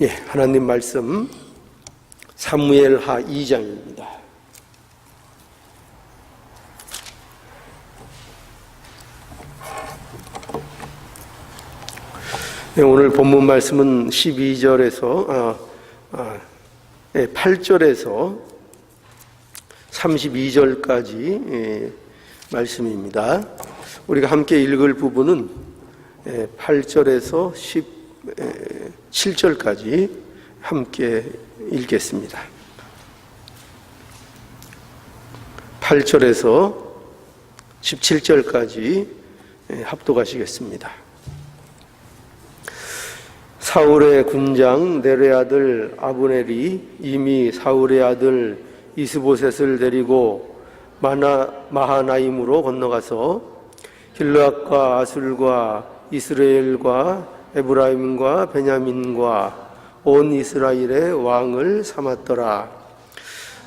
하나님 말씀 사무엘하 2장입니다. 오늘 본문 말씀은 12절에서 8절에서 32절까지 말씀입니다. 우리가 함께 읽을 부분은 8절에서 17절까지 함께 읽겠습니다. 8절에서 17절까지 합독하시겠습니다. 사울의 군장 넬의 아들 아브넬이 이미 사울의 아들 이스보셋을 데리고 마하나임으로 건너가서 길르앗과 아술과 이스라엘과 에브라임과 베냐민과 온 이스라엘의 왕을 삼았더라.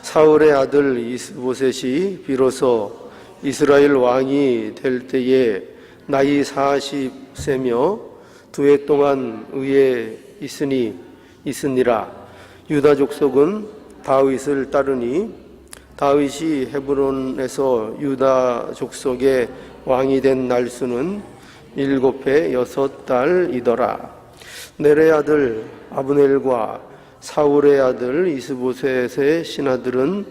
사울의 아들 이스보셋이 비로소 이스라엘 왕이 될 때에 나이 40세며 2해 동안 의에 있으니라. 유다 족속은 다윗을 따르니 다윗이 헤브론에서 유다 족속의 왕이 된 날수는 7해 6달이더라. 넬의 아들 아브넬과 사울의 아들 이스보셋의 신하들은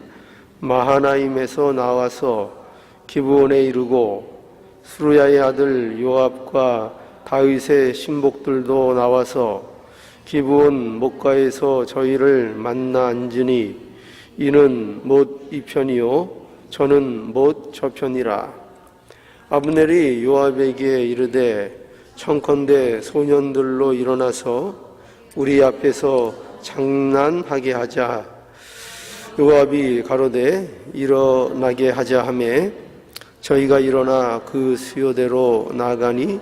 마하나임에서 나와서 기브온에 이르고 수르야의 아들 요압과 다윗의 신복들도 나와서 기브온 목가에서 저희를 만나 앉으니 이는 못 이 편이요 저는 못 저 편이라. 아브넬이 요압에게 이르되 청컨대 소년들로 일어나서 우리 앞에서 장난하게 하자. 요압이 가로되 일어나게 하자 하매 저희가 일어나 그 수요대로 나아가니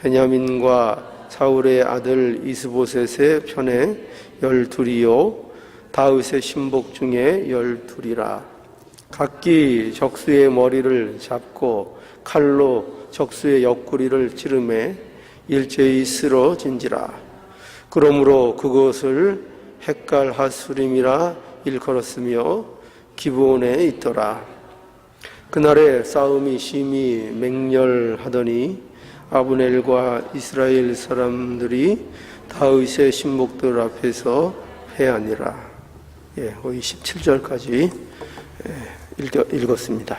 베냐민과 사울의 아들 이스보셋의 편에 12이요 다윗의 신복 중에 12이라. 각기 적수의 머리를 잡고 칼로 적수의 옆구리를 찌르매 일제히 쓰러진지라. 그러므로 그것을 헷갈 하수림이라 일컬었으며 기브온에 있더라. 그날에 싸움이 심히 맹렬하더니 아브넬과 이스라엘 사람들이 다윗의 신복들 앞에서 패하니라. 거의 17절까지 읽었습니다.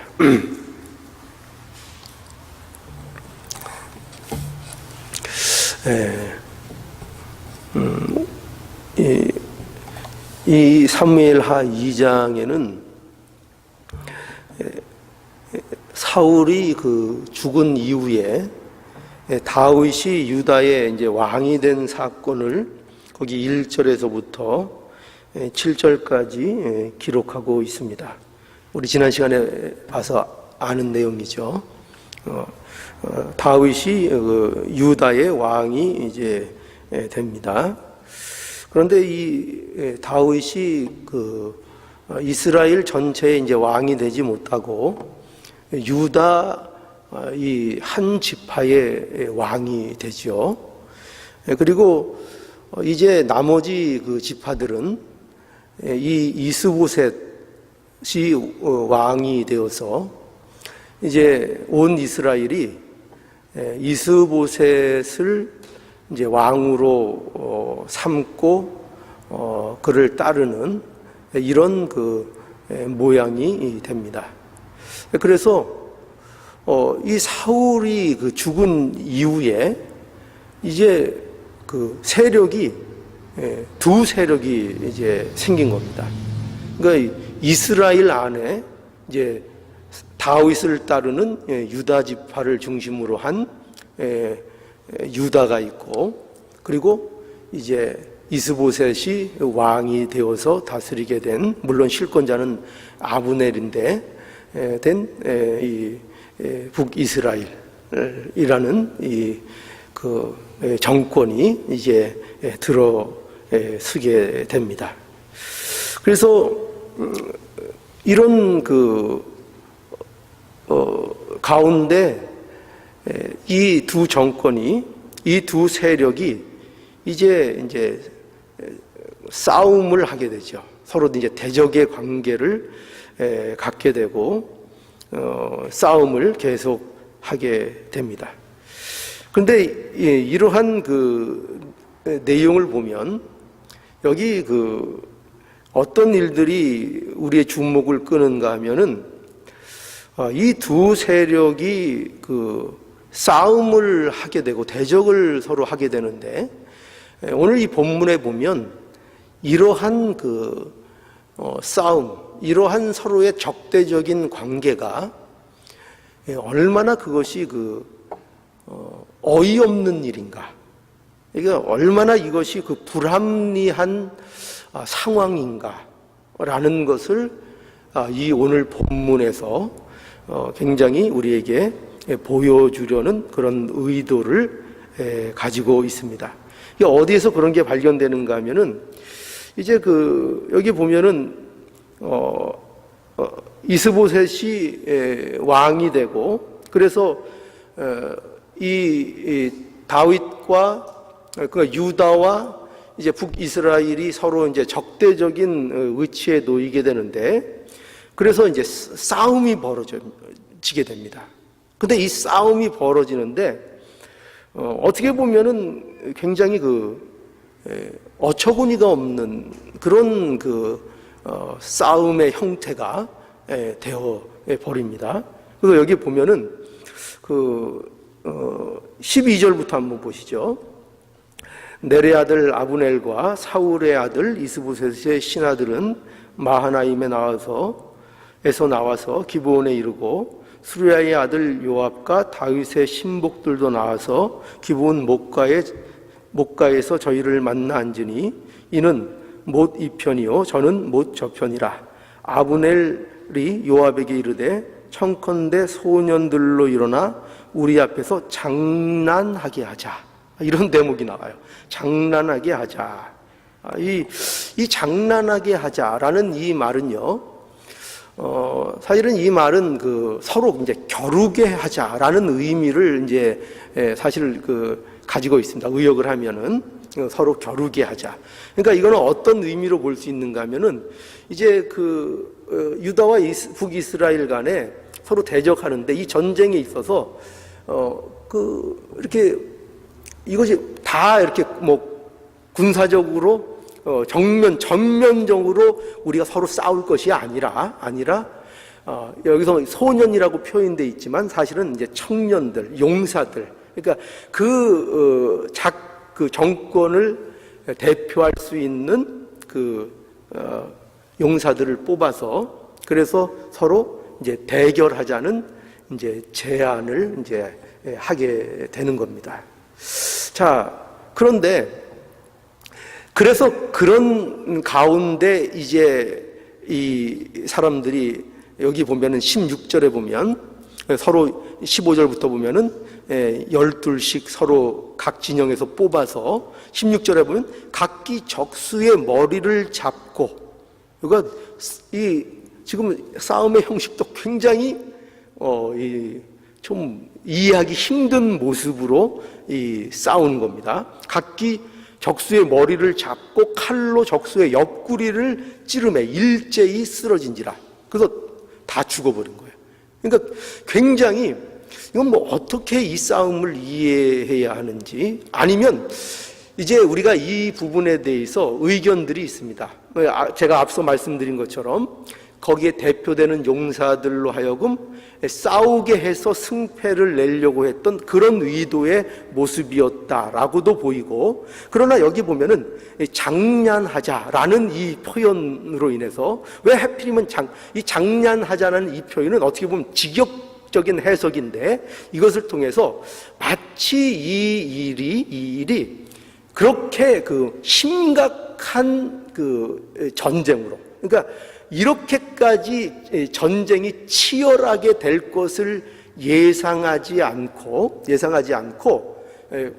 이 사무엘하 2장에는 사울이 죽은 이후에 다윗이 유다의 이제 왕이 된 사건을 거기 1절에서부터 7절까지 기록하고 있습니다. 우리 지난 시간에 봐서 아는 내용이죠. 다윗이 유다의 왕이 이제 됩니다. 그런데 이 다윗이 이스라엘 전체의 이제 왕이 되지 못하고 유다 이 한 지파의 왕이 되죠. 그리고 이제 나머지 지파들은 이 이스보셋이 왕이 되어서 이제 온 이스라엘이 이스보셋을 이제 왕으로 삼고 그를 따르는 이런 모양이 됩니다. 그래서 이 사울이 죽은 이후에 이제 세력이 두 세력이 이제 생긴 겁니다. 그러니까 이스라엘 안에 이제 다윗을 따르는 유다 지파를 중심으로 한 유다가 있고, 그리고 이제 이스보셋이 왕이 되어서 다스리게 된, 물론 실권자는 아브넬인데 된 이 북이스라엘이라는 이 정권이 이제 들어서게 됩니다. 그래서 이런 가운데 이 두 정권이, 이 두 세력이 이제 싸움을 하게 되죠. 서로 이제 대적의 관계를 갖게 되고 싸움을 계속하게 됩니다. 그런데 이러한 그 내용을 보면 여기 그 어떤 일들이 우리의 주목을 끄는가 하면은 이 두 세력이 그 싸움을 하게 되고 대적을 서로 하게 되는데, 오늘 이 본문에 보면 이러한 그 싸움, 이러한 서로의 적대적인 관계가 얼마나 그것이 그 어이없는 일인가, 이게 얼마나 이것이 그 불합리한 상황인가라는 것을 이 오늘 본문에서 굉장히 우리에게 보여주려는 그런 의도를 가지고 있습니다. 이게 어디에서 그런 게 발견되는가 하면은 이제 그 여기 보면은 이스보셋이 왕이 되고, 그래서 이 다윗과 그 유다와 이제 북이스라엘이 서로 이제 적대적인 위치에 놓이게 되는데, 그래서 이제 싸움이 벌어지게 됩니다. 근데 이 싸움이 벌어지는데 어떻게 보면은 굉장히 그 어처구니가 없는 그런 그 싸움의 형태가 되어 버립니다. 그래서 여기 보면은 그 12절부터 한번 보시죠. 넬의 아들 아브넬과 사울의 아들 이스보셋의 신하들은 마하나임에 나와서 기브온에 이르고, 수리아의 아들 요압과 다윗의 신복들도 나와서 기브온 목가에서 저희를 만나 앉으니 이는 못 이 편이요 저는 못 저 편이라. 아브넬이 요압에게 이르되 청컨대 소년들로 일어나 우리 앞에서 장난하게 하자. 이런 대목이 나와요. 장난하게 하자. 이 장난하게 하자라는 이 말은요, 사실은 이 말은 그 서로 이제 겨루게 하자라는 의미를 이제 사실 그 가지고 있습니다. 의역을 하면은 서로 겨루게 하자. 그러니까 이거는 어떤 의미로 볼 수 있는가 하면은 이제 그 유다와 북이스라엘 간에 서로 대적하는데 이 전쟁에 있어서 그 이렇게 이것이 다 이렇게 뭐 군사적으로 전면적으로 우리가 서로 싸울 것이 아니라 여기서 소년이라고 표현되어 있지만 사실은 이제 청년들, 용사들, 그러니까 그 정권을 대표할 수 있는 그 용사들을 뽑아서 그래서 서로 이제 대결하자는 이제 제안을 이제 하게 되는 겁니다. 자, 그런데 그래서 그런 가운데 이제 이 사람들이 여기 보면은 16절에 보면 서로 15절부터 보면은 12씩 서로 각 진영에서 뽑아서 16절에 보면 각기 적수의 머리를 잡고, 그러니까 이 지금 싸움의 형식도 굉장히 좀 이해하기 힘든 모습으로 싸우는 겁니다. 각기 적수의 머리를 잡고 칼로 적수의 옆구리를 찌르매 일제히 쓰러진지라. 그래서 다 죽어버린 거예요. 그러니까 굉장히 이건 뭐 어떻게 이 싸움을 이해해야 하는지, 아니면 이제 우리가 이 부분에 대해서 의견들이 있습니다. 제가 앞서 말씀드린 것처럼 거기에 대표되는 용사들로 하여금 싸우게 해서 승패를 내려고 했던 그런 의도의 모습이었다라고도 보이고, 그러나 여기 보면은 장난하자라는 이 표현으로 인해서 왜 하필이면 이 장난하자는 이 표현은 어떻게 보면 직역적인 해석인데, 이것을 통해서 마치 이 일이 그렇게 그 심각한 그 전쟁으로, 그러니까 이렇게까지 전쟁이 치열하게 될 것을 예상하지 않고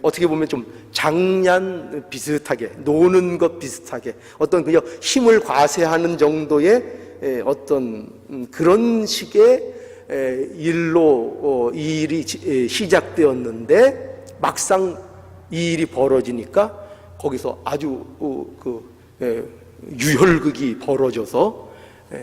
어떻게 보면 좀 장난 비슷하게, 노는 것 비슷하게, 어떤 그냥 힘을 과세하는 정도의 어떤 그런 식의 일로 이 일이 시작되었는데, 막상 이 일이 벌어지니까 거기서 아주 유혈극이 벌어져서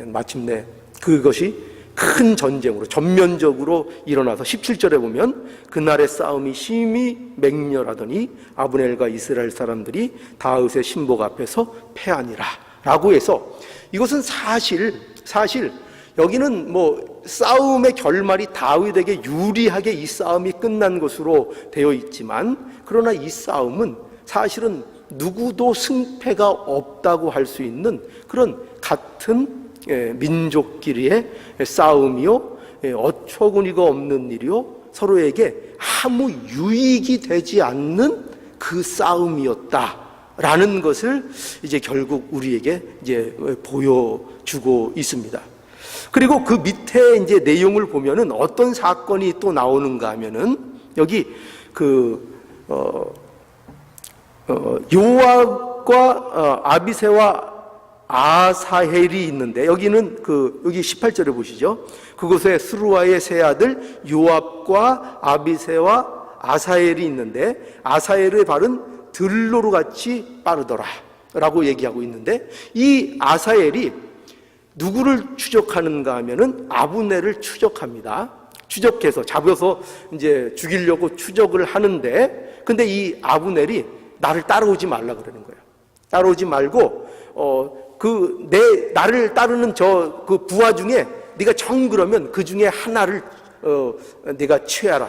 마침내 그것이 큰 전쟁으로 전면적으로 일어나서 17절에 보면 그날의 싸움이 심히 맹렬하더니 아브넬과 이스라엘 사람들이 다윗의 신복 앞에서 패하니라 라고 해서, 이것은 사실 여기는 뭐 싸움의 결말이 다윗에게 유리하게 이 싸움이 끝난 것으로 되어 있지만, 그러나 이 싸움은 사실은 누구도 승패가 없다고 할 수 있는 그런 같은 민족끼리의 싸움이요, 어처구니가 없는 일이요, 서로에게 아무 유익이 되지 않는 그 싸움이었다라는 것을 이제 결국 우리에게 이제 보여주고 있습니다. 그리고 그 밑에 이제 내용을 보면은 어떤 사건이 또 나오는가 하면은, 여기 요압과 아비새와 아사헬이 있는데, 여기는 여기 18절에 보시죠. 그곳에 스루아의 세 아들 요압과 아비새와 아사헬이 있는데, 아사헬의 발은 들로로 같이 빠르더라 라고 얘기하고 있는데, 이 아사헬이 누구를 추적하는가 하면은 아브넬을 추적합니다. 추적해서 잡아서 이제 죽이려고 추적을 하는데, 근데 이 아브넬이 나를 따라오지 말라 그러는 거예요. 따라오지 말고 나를 따르는 그 부하 중에 네가 정 그러면 그 중에 하나를 네가 취하라,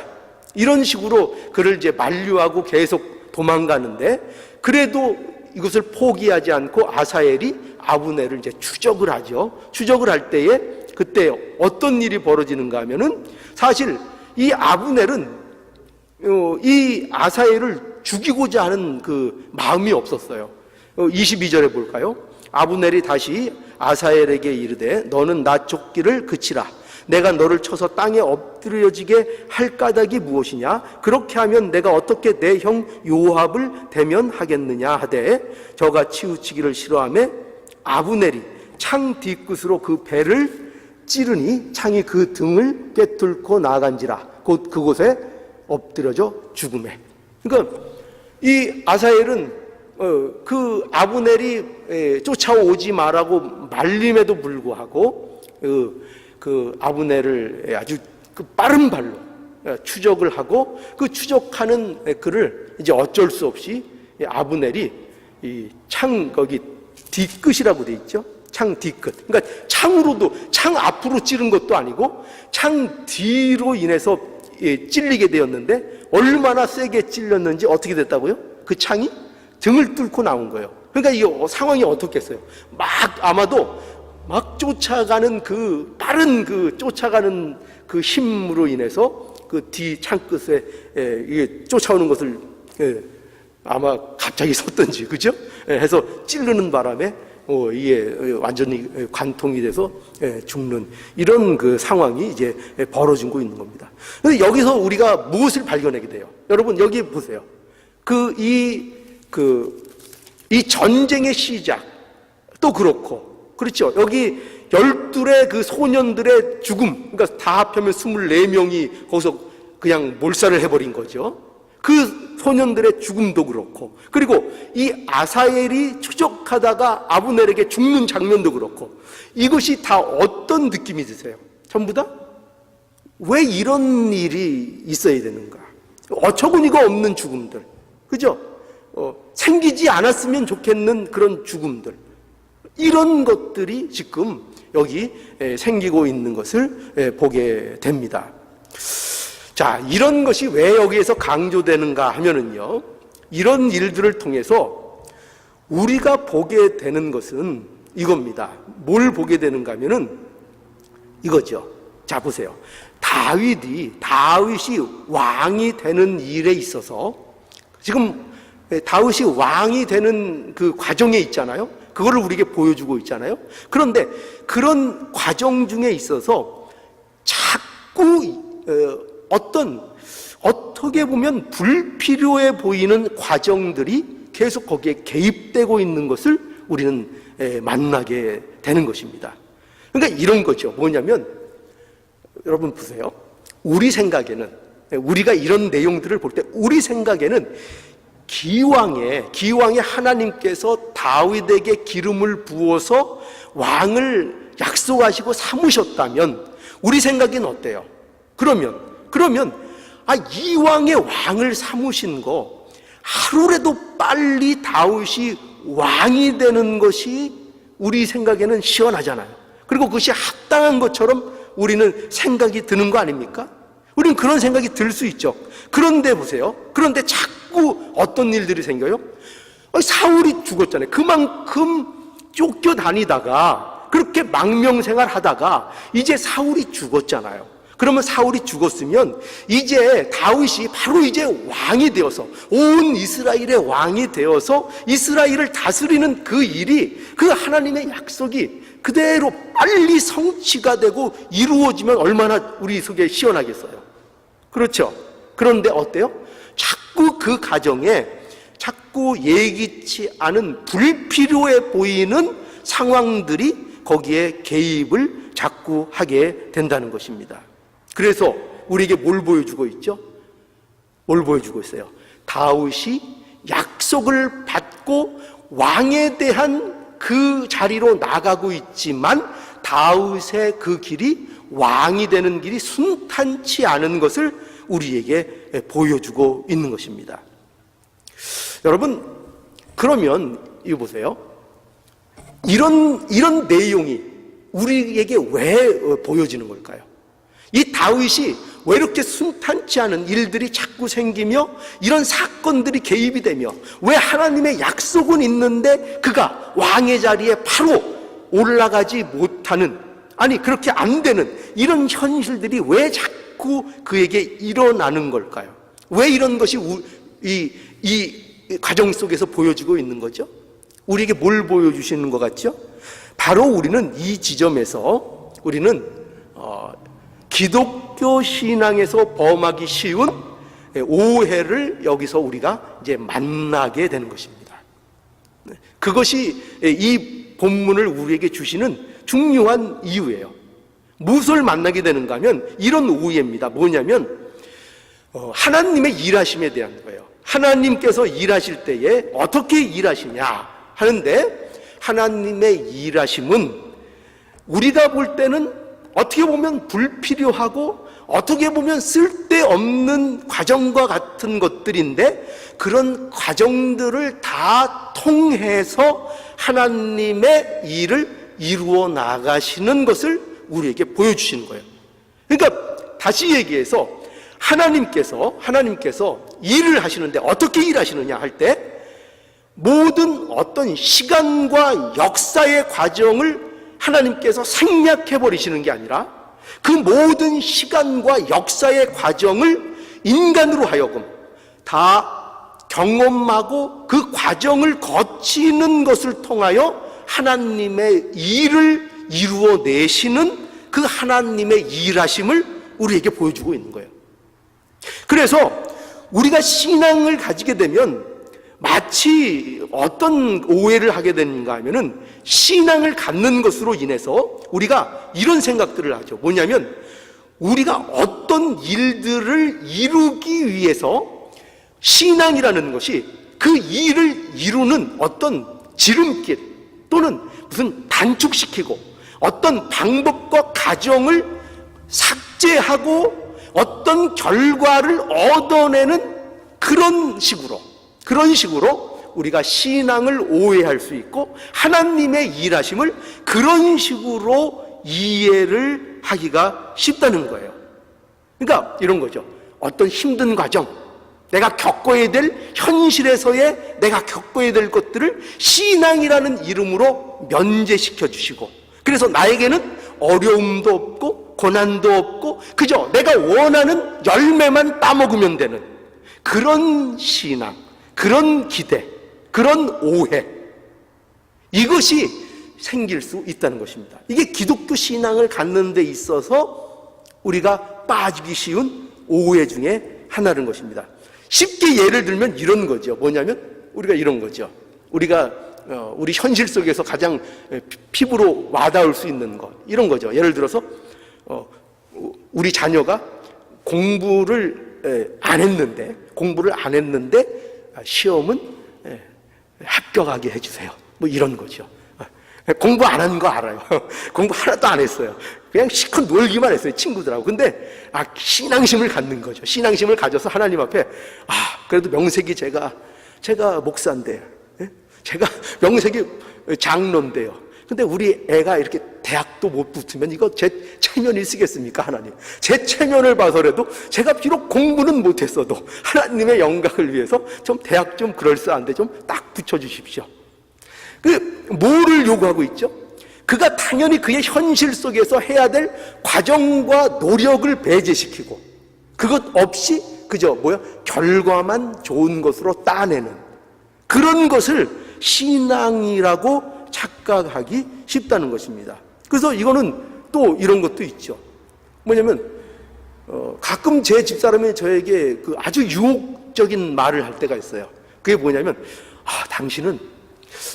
이런 식으로 그를 이제 만류하고 계속 도망가는데, 그래도 이것을 포기하지 않고 아사엘이 아브넬을 이제 추적을 하죠. 추적을 할 때에 그때 어떤 일이 벌어지는가 하면은, 사실 이 아브넬은 이 아사엘을 죽이고자 하는 그 마음이 없었어요. 22절에 볼까요? 아브넬이 다시 아사엘에게 이르되 너는 나 쫓기를 그치라. 내가 너를 쳐서 땅에 엎드려지게 할 까닭이 무엇이냐? 그렇게 하면 내가 어떻게 내 형 요압을 대면하겠느냐 하되, 저가 치우치기를 싫어하며 아브넬이 창 뒤끝으로 그 배를 찌르니 창이 그 등을 꿰뚫고 나간지라. 곧 그곳에 엎드려져 죽음에. 그러니까 이 아사엘은 그 아브넬이 쫓아오지 말라고 말림에도 불구하고 그 아브넬을 아주 빠른 발로 추적을 하고, 그 추적하는 그를 이제 어쩔 수 없이 아브넬이 이 창 거기 뒤끝이라고 돼 있죠. 창 뒤끝. 그러니까 창 앞으로 찌른 것도 아니고 창 뒤로 인해서 찔리게 되었는데, 얼마나 세게 찔렸는지 어떻게 됐다고요? 그 창이 등을 뚫고 나온 거예요. 그러니까 이 상황이 어떻겠어요? 아마도 쫓아가는 빠른 쫓아가는 그 힘으로 인해서 그 뒤 창끝에 이게 쫓아오는 것을 아마 갑자기 섰든지, 그죠? 해서 찌르는 바람에 이게 완전히 관통이 돼서 죽는 이런 그 상황이 이제 벌어지고 있는 겁니다. 그런데 여기서 우리가 무엇을 발견하게 돼요? 여러분 여기 보세요. 이 전쟁의 시작도 그렇고, 그렇죠? 여기 12의 그 소년들의 죽음, 그러니까 다 합하면 24명이 거기서 그냥 몰살을 해버린 거죠. 그 소년들의 죽음도 그렇고, 그리고 이 아사엘이 추적하다가 아브넬에게 죽는 장면도 그렇고, 이것이 다 어떤 느낌이 드세요? 전부 다? 왜 이런 일이 있어야 되는가? 어처구니가 없는 죽음들, 그죠? 생기지 않았으면 좋겠는 그런 죽음들, 이런 것들이 지금 여기 생기고 있는 것을 보게 됩니다. 자, 이런 것이 왜 여기에서 강조되는가 하면은요, 이런 일들을 통해서 우리가 보게 되는 것은 이겁니다. 뭘 보게 되는가 하면은 이거죠. 자, 보세요. 다윗이 왕이 되는 일에 있어서, 지금 다윗이 왕이 되는 그 과정에 있잖아요. 그거를 우리에게 보여주고 있잖아요. 그런데 그런 과정 중에 있어서 자꾸 어떻게 보면 불필요해 보이는 과정들이 계속 거기에 개입되고 있는 것을 우리는 만나게 되는 것입니다. 그러니까 이런 거죠. 뭐냐면, 여러분 보세요. 우리 생각에는, 우리가 이런 내용들을 볼 때 우리 생각에는 기왕에 하나님께서 다윗에게 기름을 부어서 왕을 약속하시고 삼으셨다면 우리 생각엔 어때요? 그러면 이왕에 왕을 삼으신 거 하루라도 빨리 다윗이 왕이 되는 것이 우리 생각에는 시원하잖아요. 그리고 그것이 합당한 것처럼 우리는 생각이 드는 거 아닙니까? 우리는 그런 생각이 들 수 있죠. 그런데 보세요. 그런데 자꾸 어떤 일들이 생겨요? 사울이 죽었잖아요. 그만큼 쫓겨다니다가 그렇게 망명생활 하다가 이제 사울이 죽었잖아요. 그러면 사울이 죽었으면 이제 다윗이 바로 이제 왕이 되어서 온 이스라엘의 왕이 되어서 이스라엘을 다스리는 그 일이, 그 하나님의 약속이 그대로 빨리 성취가 되고 이루어지면 얼마나 우리 속에 시원하겠어요. 그렇죠? 그런데 어때요? 자꾸 그 가정에 자꾸 예기치 않은 불필요해 보이는 상황들이 거기에 개입을 자꾸 하게 된다는 것입니다. 그래서 우리에게 뭘 보여주고 있죠? 뭘 보여주고 있어요? 다윗이 약속을 받고 왕에 대한 그 자리로 나가고 있지만 다윗의 그 길이, 왕이 되는 길이 순탄치 않은 것을 우리에게 보여주고 있는 것입니다. 여러분, 그러면 이거 보세요. 이런 내용이 우리에게 왜 보여지는 걸까요? 이 다윗이 왜 이렇게 순탄치 않은 일들이 자꾸 생기며 이런 사건들이 개입이 되며 왜 하나님의 약속은 있는데 그가 왕의 자리에 바로 올라가지 못하는, 아니 그렇게 안 되는 이런 현실들이 왜 자꾸 그에게 일어나는 걸까요? 왜 이런 것이 이 과정 속에서 보여지고 있는 거죠? 우리에게 뭘 보여주시는 것 같죠? 바로 우리는 이 지점에서 우리는 기독교 신앙에서 범하기 쉬운 오해를 여기서 우리가 이제 만나게 되는 것입니다. 그것이 이 본문을 우리에게 주시는 중요한 이유예요. 무엇을 만나게 되는가 하면 이런 오해입니다. 뭐냐면 하나님의 일하심에 대한 거예요. 하나님께서 일하실 때에 어떻게 일하시냐 하는데, 하나님의 일하심은 우리가 볼 때는 어떻게 보면 불필요하고 어떻게 보면 쓸데없는 과정과 같은 것들인데, 그런 과정들을 다 통해서 하나님의 일을 이루어 나가시는 것을 우리에게 보여주시는 거예요. 그러니까 다시 얘기해서 하나님께서 일을 하시는데 어떻게 일하시느냐 할 때, 모든 어떤 시간과 역사의 과정을 하나님께서 생략해 버리시는 게 아니라 그 모든 시간과 역사의 과정을 인간으로 하여금 다 경험하고 그 과정을 거치는 것을 통하여 하나님의 일을 이루어내시는 그 하나님의 일하심을 우리에게 보여주고 있는 거예요. 그래서 우리가 신앙을 가지게 되면 마치 어떤 오해를 하게 되는가 하면은, 신앙을 갖는 것으로 인해서 우리가 이런 생각들을 하죠. 뭐냐면 우리가 어떤 일들을 이루기 위해서 신앙이라는 것이 그 일을 이루는 어떤 지름길 또는 무슨 단축시키고 어떤 방법과 과정을 삭제하고 어떤 결과를 얻어내는 그런 식으로 우리가 신앙을 오해할 수 있고 하나님의 일하심을 그런 식으로 이해를 하기가 쉽다는 거예요. 그러니까 이런 거죠. 어떤 힘든 과정, 내가 겪어야 될 현실에서의 내가 겪어야 될 것들을 신앙이라는 이름으로 면제시켜 주시고, 그래서 나에게는 어려움도 없고 고난도 없고 그저 내가 원하는 열매만 따먹으면 되는 그런 신앙, 그런 기대, 그런 오해, 이것이 생길 수 있다는 것입니다. 이게 기독교 신앙을 갖는 데 있어서 우리가 빠지기 쉬운 오해 중에 하나인 것입니다. 쉽게 예를 들면 이런 거죠. 뭐냐면 우리가 이런 거죠. 우리 현실 속에서 가장 피부로 와닿을 수 있는 것, 이런 거죠. 예를 들어서 우리 자녀가 공부를 안 했는데 시험은 합격하게 해주세요. 뭐 이런 거죠. 공부 안 하는 거 알아요. 공부 하나도 안 했어요. 그냥 실컷 놀기만 했어요, 친구들하고. 근데 신앙심을 갖는 거죠. 신앙심을 가져서 하나님 앞에 그래도 명색이 제가 목사인데, 제가 명색이 장로인데요. 근데 우리 애가 이렇게 대학도 못 붙으면 이거 제 체면이 쓰겠습니까, 하나님? 제 체면을 봐서라도 제가 비록 공부는 못했어도 하나님의 영광을 위해서 좀 대학 좀 그럴싸한데 좀 딱 붙여주십시오. 뭐를 요구하고 있죠? 그가 당연히 그의 현실 속에서 해야 될 과정과 노력을 배제시키고 그것 없이 그저 결과만 좋은 것으로 따내는 그런 것을 신앙이라고 착각하기 쉽다는 것입니다. 그래서 이거는 또 이런 것도 있죠. 뭐냐면 가끔 제 집사람이 저에게 아주 유혹적인 말을 할 때가 있어요. 그게 뭐냐면 당신은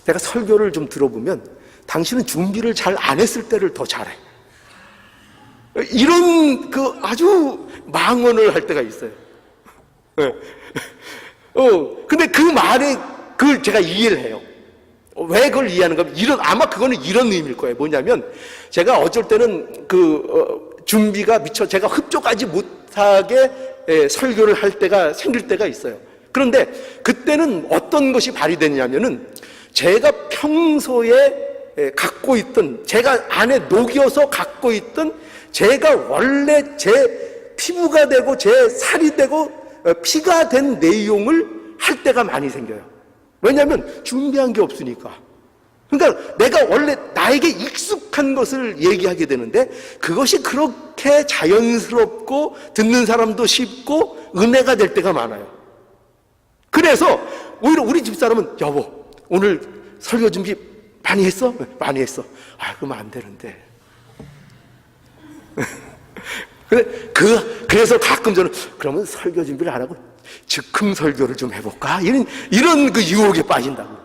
내가 설교를 좀 들어보면 당신은 준비를 잘 안 했을 때를 더 잘해. 이런 아주 망언을 할 때가 있어요. 근데 그 말에 그걸 제가 이해를 해요. 왜 그걸 이해하는가? 아마 그거는 이런 의미일 거예요. 뭐냐면 제가 어쩔 때는 준비가 미처 제가 흡족하지 못하게 설교를 할 때가 생길 때가 있어요. 그런데 그때는 어떤 것이 발휘되냐면은 제가 평소에 갖고 있던, 제가 안에 녹여서 갖고 있던, 제가 원래 제 피부가 되고 제 살이 되고 피가 된 내용을 할 때가 많이 생겨요. 왜냐하면 준비한 게 없으니까. 그러니까 내가 원래 나에게 익숙한 것을 얘기하게 되는데 그것이 그렇게 자연스럽고 듣는 사람도 쉽고 은혜가 될 때가 많아요. 그래서 오히려 우리 집사람은 여보 오늘 설교 준비 많이 했어? 많이 했어. 그러면 안 되는데. 그래서 가끔 저는 그러면 설교 준비를 안 하고 즉흥 설교를 좀 해볼까? 이런 그 유혹에 빠진다고.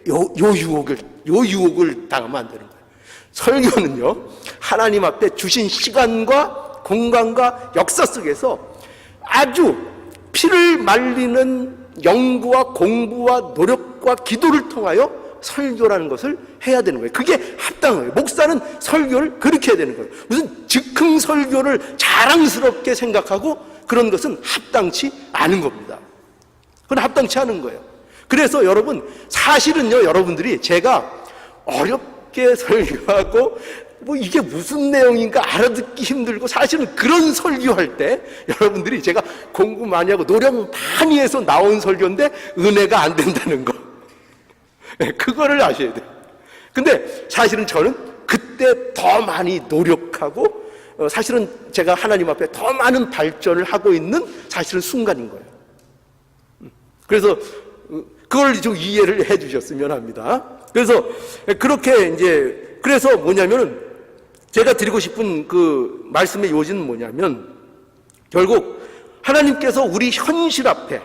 요 유혹을 당하면 안 되는 거예요. 설교는요, 하나님 앞에 주신 시간과 공간과 역사 속에서 아주 피를 말리는 연구와 공부와 노력과 기도를 통하여 설교라는 것을 해야 되는 거예요. 그게 합당해요. 목사는 설교를 그렇게 해야 되는 거예요. 무슨 즉흥 설교를 자랑스럽게 생각하고 그런 것은 합당치 않은 겁니다. 그건 합당치 않은 거예요. 그래서 여러분, 사실은요, 여러분들이 제가 어렵게 설교하고 이게 무슨 내용인가 알아듣기 힘들고 사실은 그런 설교할 때 여러분들이 제가 공부 많이 하고 노력 많이 해서 나온 설교인데 은혜가 안 된다는 거. 그거를 아셔야 돼요. 근데 사실은 저는 그때 더 많이 노력하고 사실은 제가 하나님 앞에 더 많은 발전을 하고 있는 사실은 순간인 거예요. 그래서 그걸 좀 이해를 해 주셨으면 합니다. 그래서 그렇게 그래서 뭐냐면은 제가 드리고 싶은 그 말씀의 요지는 뭐냐면 결국 하나님께서 우리 현실 앞에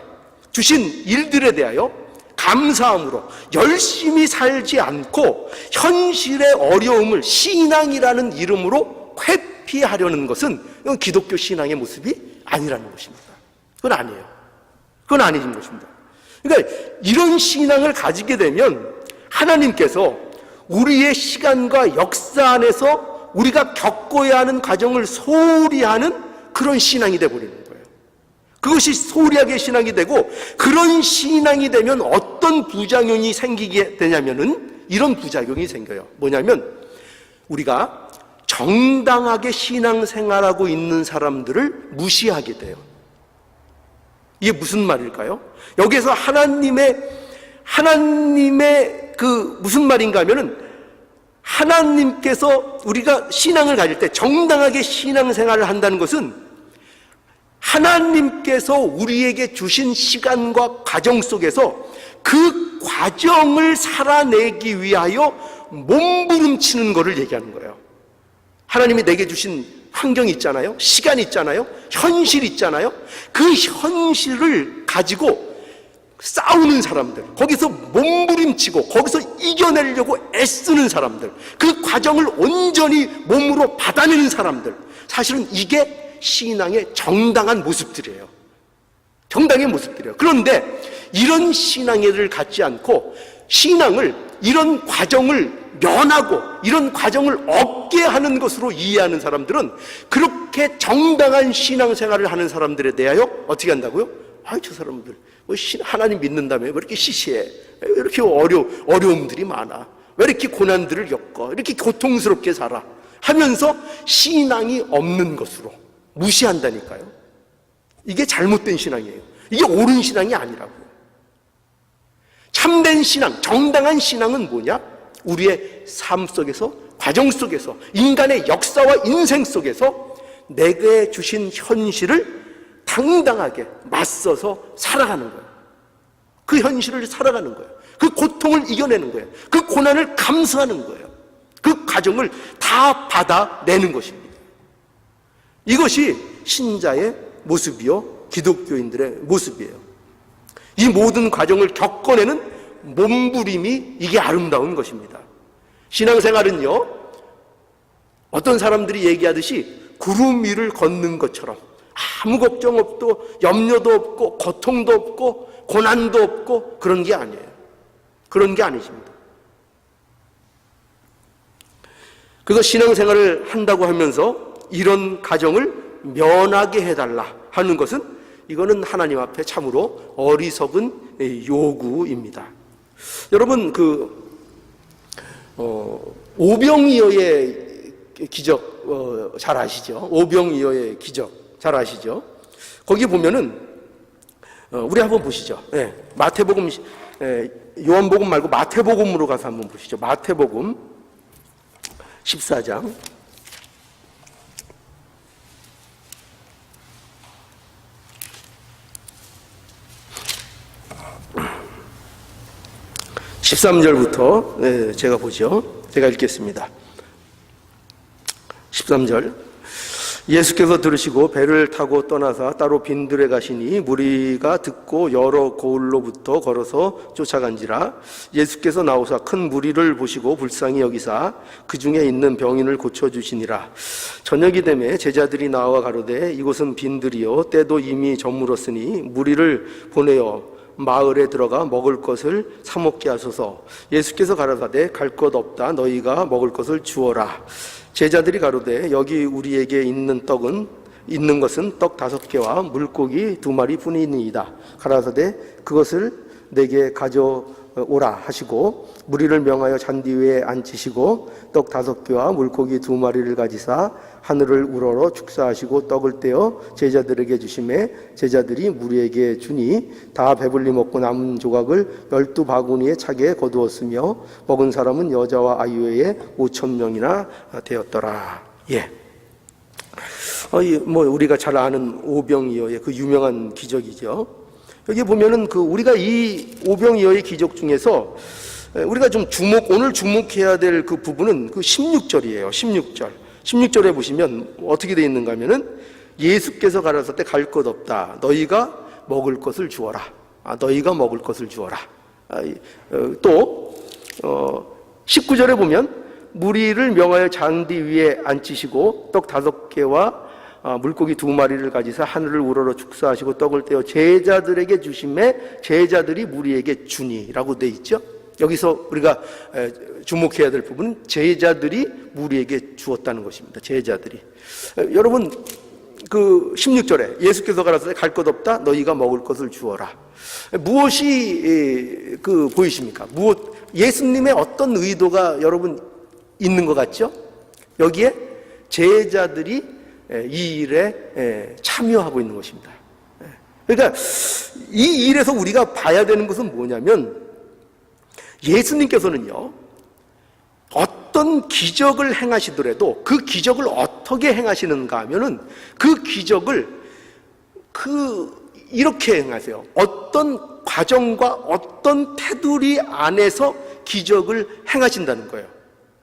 주신 일들에 대하여 감사함으로 열심히 살지 않고 현실의 어려움을 신앙이라는 이름으로 회피하려는 것은 기독교 신앙의 모습이 아니라는 것입니다. 그건 아니에요. 그건 아닌 것입니다. 그러니까 이런 신앙을 가지게 되면 하나님께서 우리의 시간과 역사 안에서 우리가 겪어야 하는 과정을 소홀히 하는 그런 신앙이 되어버리는 거예요. 그것이 소홀하게 신앙이 되고 그런 신앙이 되면 어떤 부작용이 생기게 되냐면은 이런 부작용이 생겨요. 뭐냐면 우리가 정당하게 신앙생활하고 있는 사람들을 무시하게 돼요. 이게 무슨 말일까요? 여기서 하나님의 그 무슨 말인가 하면은 하나님께서 우리가 신앙을 가질 때 정당하게 신앙생활을 한다는 것은 하나님께서 우리에게 주신 시간과 과정 속에서 그 과정을 살아내기 위하여 몸부림치는 것을 얘기하는 거예요. 하나님이 내게 주신 환경이 있잖아요. 시간이 있잖아요. 현실이 있잖아요. 그 현실을 가지고 싸우는 사람들, 거기서 몸부림치고 거기서 이겨내려고 애쓰는 사람들, 그 과정을 온전히 몸으로 받아내는 사람들, 사실은 이게 신앙의 정당한 모습들이에요. 정당의 모습들이에요. 그런데 이런 신앙을 갖지 않고 신앙을 이런 과정을 면하고 이런 과정을 없게 하는 것으로 이해하는 사람들은 그렇게 정당한 신앙생활을 하는 사람들에 대하여 어떻게 한다고요? 저 사람들 하나님 믿는다며 왜 이렇게 시시해? 왜 이렇게 어려움들이 많아? 왜 이렇게 고난들을 겪어? 이렇게 고통스럽게 살아? 하면서 신앙이 없는 것으로 무시한다니까요. 이게 잘못된 신앙이에요. 이게 옳은 신앙이 아니라고. 참된 신앙, 정당한 신앙은 뭐냐? 우리의 삶 속에서, 과정 속에서, 인간의 역사와 인생 속에서 내게 주신 현실을 당당하게 맞서서 살아가는 거예요. 그 현실을 살아가는 거예요. 그 고통을 이겨내는 거예요. 그 고난을 감수하는 거예요. 그 과정을 다 받아내는 것입니다. 이것이 신자의 모습이요, 기독교인들의 모습이에요. 이 모든 과정을 겪어내는 몸부림이 이게 아름다운 것입니다. 신앙생활은요, 어떤 사람들이 얘기하듯이 구름 위를 걷는 것처럼 아무 걱정 없고 염려도 없고 고통도 없고 고난도 없고 그런 게 아니에요. 그런 게 아니십니다. 그래서 신앙생활을 한다고 하면서 이런 가정을 면하게 해달라 하는 것은 이거는 하나님 앞에 참으로 어리석은 요구입니다. 여러분 오병이어의 기적 잘 아시죠? 오병이어의 기적 잘 아시죠? 거기 보면은 우리 한번 보시죠. 마태복음, 요한복음 말고 마태복음으로 가서 한번 보시죠. 마태복음 14장 13절부터 제가 보죠. 제가 읽겠습니다. 13절. 예수께서 들으시고 배를 타고 떠나사 따로 빈들에 가시니 무리가 듣고 여러 고을로부터 걸어서 쫓아간지라. 예수께서 나오사 큰 무리를 보시고 불쌍히 여기사 그 중에 있는 병인을 고쳐주시니라. 저녁이 되매 제자들이 나와 가로되 이곳은 빈들이요 때도 이미 저물었으니 무리를 보내어 마을에 들어가 먹을 것을 사 먹게 하소서. 예수께서 가라사대 갈 것 없다 너희가 먹을 것을 주어라. 제자들이 가로되 여기 우리에게 있는 것은 떡 5개와 물고기 2마리 뿐이니이다. 가라사대 그것을 내게 가져오라 하시고 무리를 명하여 잔디 위에 앉히시고 떡 5개와 물고기 2마리를 가지사 하늘을 우러러 축사하시고 떡을 떼어 제자들에게 주시매 제자들이 무리에게 주니 다 배불리 먹고 남은 조각을 12바구니에 차게 거두었으며 먹은 사람은 여자와 아이 외에 5,000명이나 되었더라. 우리가 잘 아는 오병이어의 그 유명한 기적이죠. 여기 보면은 우리가 이 오병이어의 기적 중에서 우리가 좀 오늘 주목해야 될 그 부분은 그 16절이에요. 16절에 보시면 어떻게 되어 있는가 하면은 예수께서 가라사대 갈 것 없다. 너희가 먹을 것을 주어라. 너희가 먹을 것을 주어라. 또 19절에 보면 무리를 명하여 잔디 위에 앉히시고 떡 5개와 물고기 2마리를 가지사 하늘을 우러러 축사하시고 떡을 떼어 제자들에게 주심에 제자들이 무리에게 주니라고 되어 있죠. 여기서 우리가 주목해야 될 부분은 제자들이 무리에게 주었다는 것입니다. 제자들이. 여러분 그 16절에 예수께서 가라사대 갈 것 없다 너희가 먹을 것을 주어라. 무엇이 보이십니까? 예수님의 어떤 의도가 여러분 있는 것 같죠? 여기에 제자들이 이 일에 참여하고 있는 것입니다. 그러니까 이 일에서 우리가 봐야 되는 것은 뭐냐면 예수님께서는요 어떤 기적을 행하시더라도 그 기적을 어떻게 행하시는가 하면은 그 기적을 이렇게 행하세요. 어떤 과정과 어떤 테두리 안에서 기적을 행하신다는 거예요.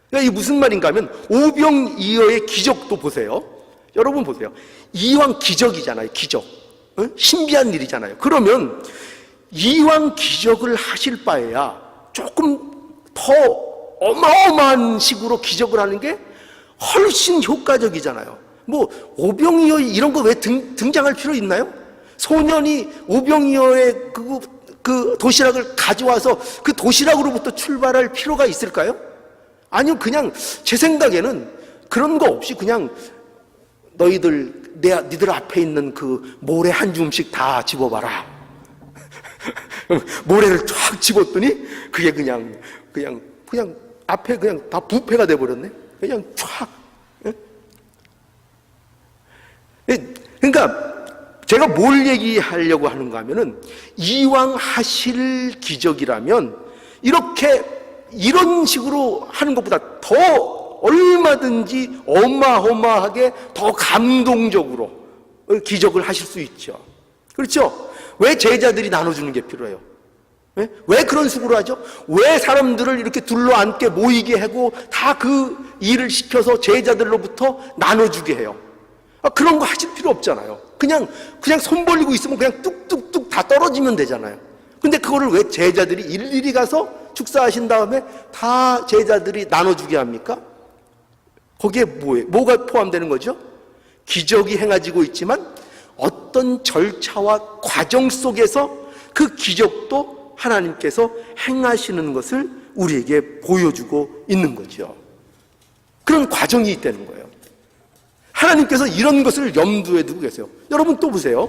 그러니까 이게 무슨 말인가 하면 오병이어의 기적도 보세요. 여러분 보세요. 이왕 기적이잖아요. 기적. 신비한 일이잖아요. 그러면 이왕 기적을 하실 바에야 조금 더 어마어마한 식으로 기적을 하는 게 훨씬 효과적이잖아요. 오병이어 이런 거 왜 등장할 필요 있나요? 소년이 오병이어의 그 도시락을 가져와서 그 도시락으로부터 출발할 필요가 있을까요? 아니요, 그냥 제 생각에는 그런 거 없이 그냥 니들 앞에 있는 그 모래 한 줌씩 다 집어봐라. 모래를 쫙 집었더니 그게 그냥 앞에 그냥 다 부패가 돼버렸네. 그냥 쫙. 그러니까 제가 뭘 얘기하려고 하는가 하면은, 이왕 하실 기적이라면 이런 식으로 하는 것보다 더 얼마든지 어마어마하게 더 감동적으로 기적을 하실 수 있죠. 그렇죠? 왜 제자들이 나눠주는 게 필요해요? 왜 그런 식으로 하죠? 왜 사람들을 이렇게 둘러앉게 모이게 하고 다 그 일을 시켜서 제자들로부터 나눠주게 해요? 그런 거 하실 필요 없잖아요. 그냥 손 벌리고 있으면 그냥 뚝뚝뚝 다 떨어지면 되잖아요. 근데 그거를 왜 제자들이 일일이 가서 축사하신 다음에 다 제자들이 나눠주게 합니까? 거기에 뭐가 포함되는 거죠? 기적이 행해지고 있지만 어떤 절차와 과정 속에서 그 기적도 하나님께서 행하시는 것을 우리에게 보여주고 있는 거죠. 그런 과정이 있다는 거예요. 하나님께서 이런 것을 염두에 두고 계세요. 여러분 또 보세요.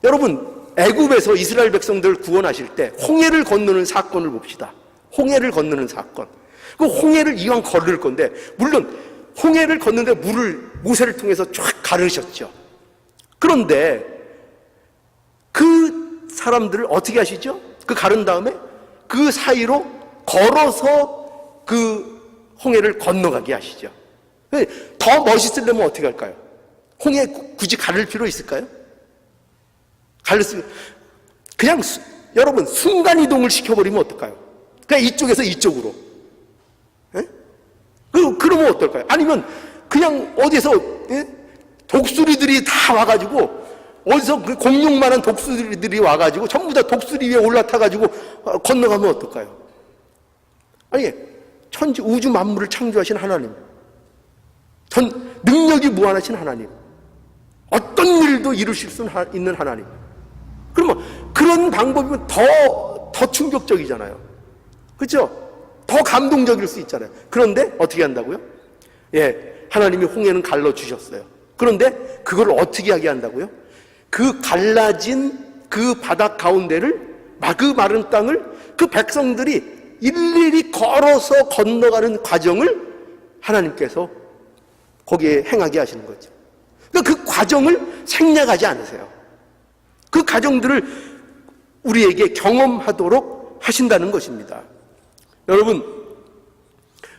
여러분 애굽에서 이스라엘 백성들을 구원하실 때 홍해를 건너는 사건을 봅시다. 홍해를 건너는 사건. 그 홍해를 이왕 걸을 건데, 물론 홍해를 걷는데 물을 모세를 통해서 쫙 가르셨죠. 그런데 그 사람들을 어떻게 하시죠? 그 가른 다음에 그 사이로 걸어서 그 홍해를 건너가게 하시죠. 더 멋있으려면 어떻게 할까요? 홍해 굳이 가를 필요 있을까요? 그냥 여러분 순간이동을 시켜버리면 어떨까요? 그냥 이쪽에서 이쪽으로. 그러면 어떨까요? 아니면 그냥 어디서 독수리들이 다 와가지고, 어디서 그 공룡만한 독수리들이 와가지고 전부 다 독수리 위에 올라타가지고 건너가면 어떨까요? 아니, 천지 우주 만물을 창조하신 하나님, 능력이 무한하신 하나님, 어떤 일도 이루실 수 있는 하나님. 그러면 그런 방법이면 더 충격적이잖아요. 그렇죠? 더 감동적일 수 있잖아요. 그런데 어떻게 한다고요? 하나님이 홍해는 갈라주셨어요. 그런데 그걸 어떻게 하게 한다고요? 그 갈라진 그 바닥 가운데를, 그 마른 땅을 그 백성들이 일일이 걸어서 건너가는 과정을 하나님께서 거기에 행하게 하시는 거죠. 그러니까 그 과정을 생략하지 않으세요. 그 과정들을 우리에게 경험하도록 하신다는 것입니다. 여러분,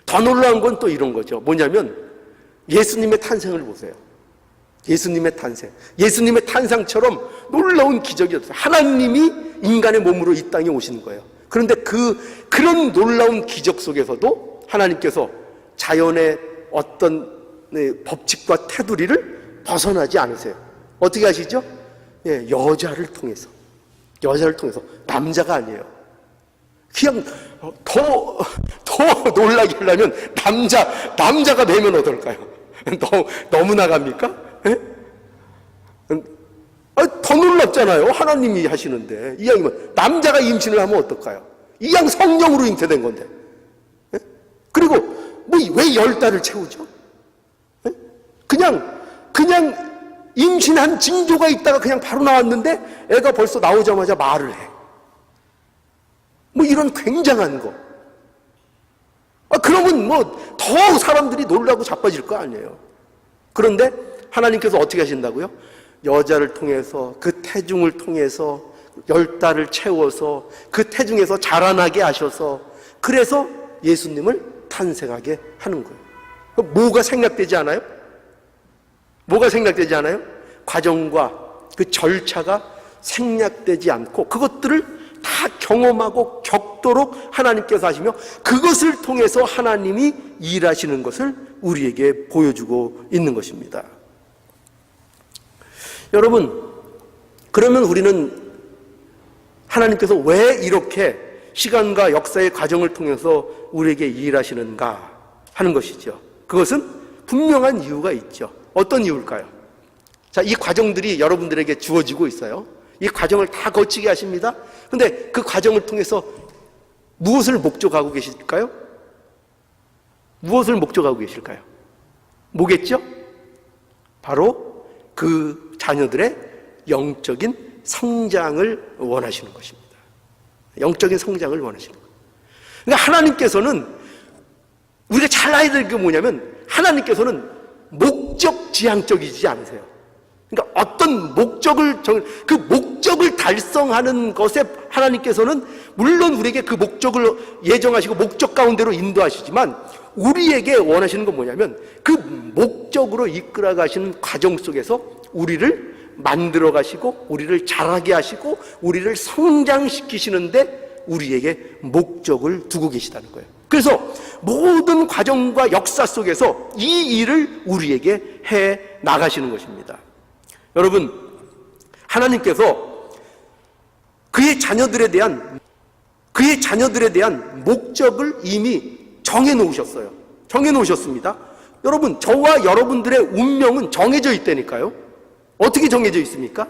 더 놀라운 건 또 이런 거죠. 뭐냐면 예수님의 탄생을 보세요. 예수님의 탄생. 예수님의 탄생처럼 놀라운 기적이 없어요. 하나님이 인간의 몸으로 이 땅에 오시는 거예요. 그런데 그런 놀라운 기적 속에서도 하나님께서 자연의 어떤 법칙과 테두리를 벗어나지 않으세요. 어떻게 하시죠? 여자를 통해서. 남자가 아니에요. 그냥 더 놀라게 하려면 남자가 되면 어떨까요? 너무 나갑니까? 더 놀랍잖아요. 하나님이 하시는데. 이왕이면 남자가 임신을 하면 어떨까요? 이왕 성령으로 잉태된 건데. 그리고 왜 10달을 채우죠? 그냥 임신한 징조가 있다가 그냥 바로 나왔는데 애가 벌써 나오자마자 말을 해. 이런 굉장한 거. 그러면 더 사람들이 놀라고 자빠질 거 아니에요. 그런데 하나님께서 어떻게 하신다고요? 여자를 통해서, 그 태중을 통해서 10달을 채워서 그 태중에서 자라나게 하셔서, 그래서 예수님을 탄생하게 하는 거예요. 뭐가 생략되지 않아요? 과정과 그 절차가 생략되지 않고 그것들을 다 경험하고 겪도록 하나님께서 하시며, 그것을 통해서 하나님이 일하시는 것을 우리에게 보여주고 있는 것입니다. 여러분, 그러면 우리는 하나님께서 왜 이렇게 시간과 역사의 과정을 통해서 우리에게 일하시는가 하는 것이죠. 그것은 분명한 이유가 있죠. 어떤 이유일까요? 자, 이 과정들이 여러분들에게 주어지고 있어요. 이 과정을 다 거치게 하십니다. 근데 그 과정을 통해서 무엇을 목적하고 계실까요? 무엇을 목적하고 계실까요? 뭐겠죠? 바로 그 자녀들의 영적인 성장을 원하시는 것입니다. 영적인 성장을 원하시는 거예요. 그러니까 하나님께서는 우리가 잘 알아야 될 게 뭐냐면 하나님께서는 목적지향적이지 않으세요. 그러니까 어떤 그 목적을 달성하는 것에 하나님께서는 물론 우리에게 그 목적을 예정하시고 목적 가운데로 인도하시지만 우리에게 원하시는 건 뭐냐면 그 목적으로 이끌어 가시는 과정 속에서 우리를 만들어 가시고 우리를 자라게 하시고 우리를 성장시키시는데 우리에게 목적을 두고 계시다는 거예요. 그래서 모든 과정과 역사 속에서 이 일을 우리에게 해 나가시는 것입니다. 여러분, 하나님께서 그의 자녀들에 대한 목적을 이미 정해 놓으셨어요. 정해 놓으셨습니다. 여러분, 저와 여러분들의 운명은 정해져 있다니까요. 어떻게 정해져 있습니까?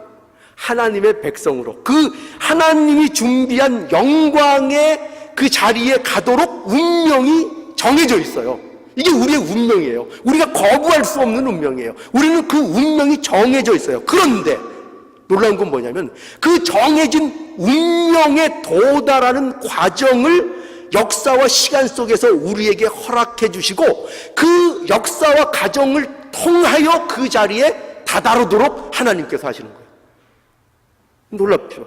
하나님의 백성으로 그 하나님이 준비한 영광의 그 자리에 가도록 운명이 정해져 있어요. 이게 우리의 운명이에요. 우리가 거부할 수 없는 운명이에요. 우리는 그 운명이 정해져 있어요. 그런데 놀라운 건 뭐냐면 그 정해진 운명에 도달하는 과정을 역사와 시간 속에서 우리에게 허락해 주시고 그 역사와 과정을 통하여 그 자리에 다다르도록 하나님께서 하시는 거예요. 놀랍죠?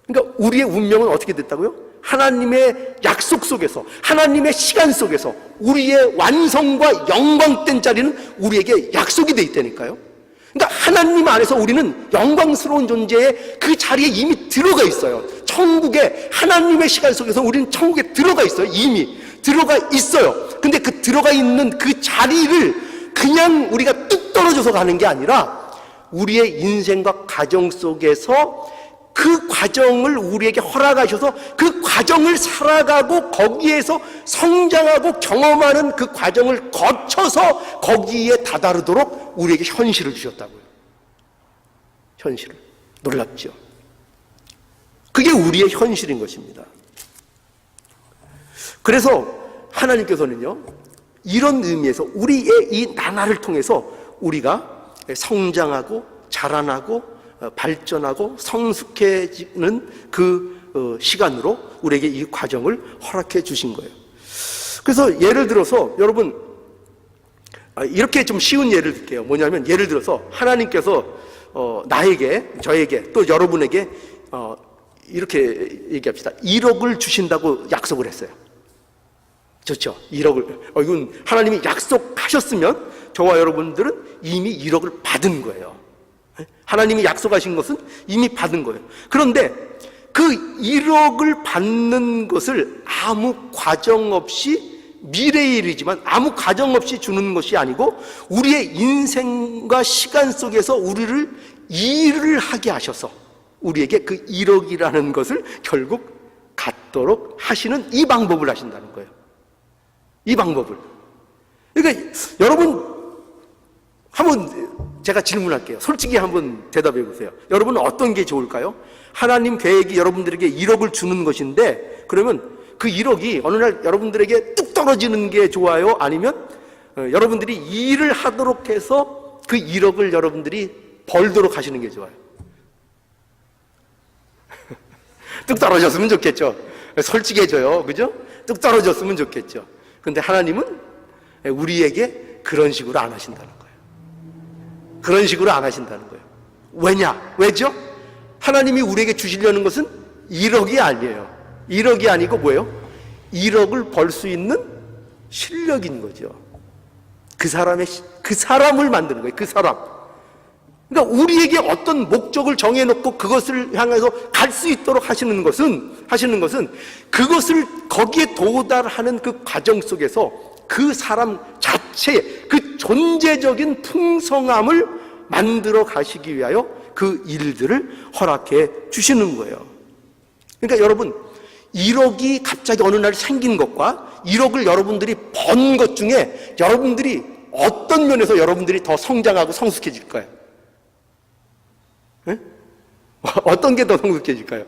그러니까 우리의 운명은 어떻게 됐다고요? 하나님의 약속 속에서, 하나님의 시간 속에서 우리의 완성과 영광된 자리는 우리에게 약속이 돼 있다니까요. 그러니까 하나님 안에서 우리는 영광스러운 존재의 그 자리에 이미 들어가 있어요. 천국에, 하나님의 시간 속에서 우리는 천국에 들어가 있어요. 이미 들어가 있어요. 근데 그 들어가 있는 그 자리를 그냥 우리가 뚝 떨어져서 가는 게 아니라 우리의 인생과 가정 속에서 그 과정을 우리에게 허락하셔서 그 과정을 살아가고 거기에서 성장하고 경험하는 그 과정을 거쳐서 거기에 다다르도록 우리에게 현실을 주셨다고요. 현실을. 놀랍죠? 그게 우리의 현실인 것입니다. 그래서 하나님께서는요, 이런 의미에서 우리의 이 나날을 통해서 우리가 성장하고 자라나고 발전하고 성숙해지는 그 시간으로 우리에게 이 과정을 허락해 주신 거예요. 그래서 예를 들어서 여러분, 이렇게 좀 쉬운 예를 들게요. 뭐냐면 예를 들어서 하나님께서 나에게, 저에게, 또 여러분에게 이렇게 얘기합시다. 1억을 주신다고 약속을 했어요. 좋죠? 1억을. 이건 하나님이 약속하셨으면 저와 여러분들은 이미 1억을 받은 거예요. 하나님이 약속하신 것은 이미 받은 거예요. 그런데 그 1억을 받는 것을 아무 과정 없이, 미래의 일이지만 아무 과정 없이 주는 것이 아니고 우리의 인생과 시간 속에서 우리를 일을 하게 하셔서 우리에게 그 1억이라는 것을 결국 갖도록 하시는 이 방법을 하신다는 거예요. 이 방법을. 그러니까 여러분, 한번 제가 질문할게요. 솔직히 한번 대답해 보세요. 여러분은 어떤 게 좋을까요? 하나님 계획이 여러분들에게 1억을 주는 것인데, 그러면 그 1억이 어느 날 여러분들에게 뚝 떨어지는 게 좋아요? 아니면 여러분들이 일을 하도록 해서 그 1억을 여러분들이 벌도록 하시는 게 좋아요? 뚝 떨어졌으면 좋겠죠. 솔직해져요. 그죠? 뚝 떨어졌으면 좋겠죠. 근데 하나님은 우리에게 그런 식으로 안 하신다는 거예요. 그런 식으로 안 하신다는 거예요. 왜냐? 왜죠? 하나님이 우리에게 주시려는 것은 1억이 아니에요. 1억이 아니고 뭐예요? 1억을 벌 수 있는 실력인 거죠. 그 사람을 만드는 거예요. 그 사람. 그러니까 우리에게 어떤 목적을 정해놓고 그것을 향해서 갈 수 있도록 하시는 것은 그것을 거기에 도달하는 그 과정 속에서 그 사람 자체의 그 존재적인 풍성함을 만들어 가시기 위하여 그 일들을 허락해 주시는 거예요. 그러니까 여러분, 1억이 갑자기 어느 날 생긴 것과 1억을 여러분들이 번 것 중에 여러분들이 어떤 면에서 여러분들이 더 성장하고 성숙해질 거예요? 네? 어떤 게 더 성숙해질까요?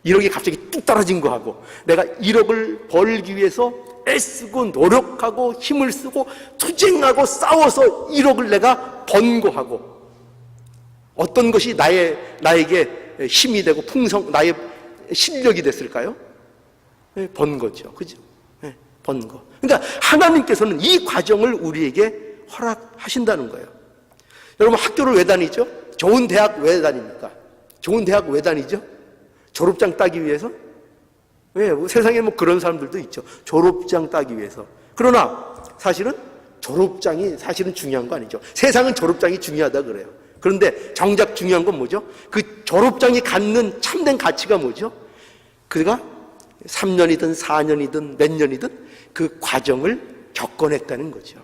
1억이 갑자기 뚝 떨어진 거하고 내가 1억을 벌기 위해서 애쓰고 노력하고 힘을 쓰고 투쟁하고 싸워서 1억을 내가 번 거하고 어떤 것이 나에게 힘이 되고 나의 실력이 됐을까요? 네, 번 거죠. 그죠? 네, 번 거. 그러니까 하나님께서는 이 과정을 우리에게 허락하신다는 거예요. 여러분 학교를 왜 다니죠? 좋은 대학 왜 다닙니까? 좋은 대학 왜 다니죠? 졸업장 따기 위해서? 왜? 세상에 그런 사람들도 있죠. 졸업장 따기 위해서. 그러나 사실은 졸업장이 사실은 중요한 거 아니죠. 세상은 졸업장이 중요하다 그래요. 그런데 정작 중요한 건 뭐죠? 그 졸업장이 갖는 참된 가치가 뭐죠? 그가 3년이든 4년이든 몇 년이든 그 과정을 겪어냈다는 거죠.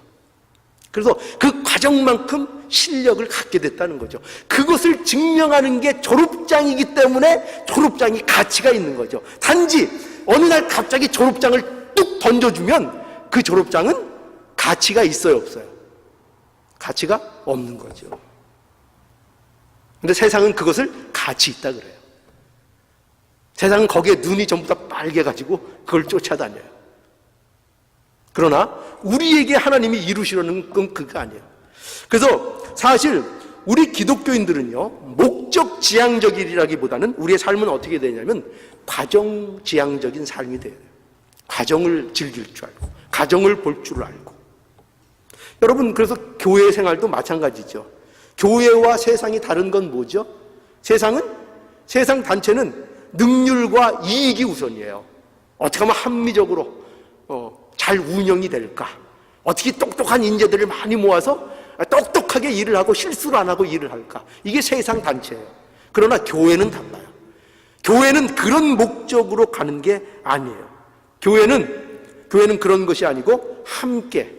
그래서 그 과정만큼 실력을 갖게 됐다는 거죠. 그것을 증명하는 게 졸업장이기 때문에 졸업장이 가치가 있는 거죠. 단지 어느 날 갑자기 졸업장을 뚝 던져주면 그 졸업장은 가치가 있어요, 없어요? 가치가 없는 거죠. 근데 세상은 그것을 가치 있다 그래요. 세상은 거기에 눈이 전부 다 빨개가지고 그걸 쫓아다녀요. 그러나 우리에게 하나님이 이루시려는 건 그거 아니에요. 그래서 사실 우리 기독교인들은요, 목적 지향적이라기보다는 우리의 삶은 어떻게 되냐면 과정 지향적인 삶이 돼요. 과정을 즐길 줄 알고 과정을 볼 줄 알고. 여러분, 그래서 교회 생활도 마찬가지죠. 교회와 세상이 다른 건 뭐죠? 세상 단체는 능률과 이익이 우선이에요. 어떻게 하면 합리적으로 잘 운영이 될까? 어떻게 똑똑한 인재들을 많이 모아서 똑똑하게 일을 하고 실수를 안 하고 일을 할까? 이게 세상 단체예요. 그러나 교회는 달라요. 교회는 그런 목적으로 가는 게 아니에요. 교회는 그런 것이 아니고 함께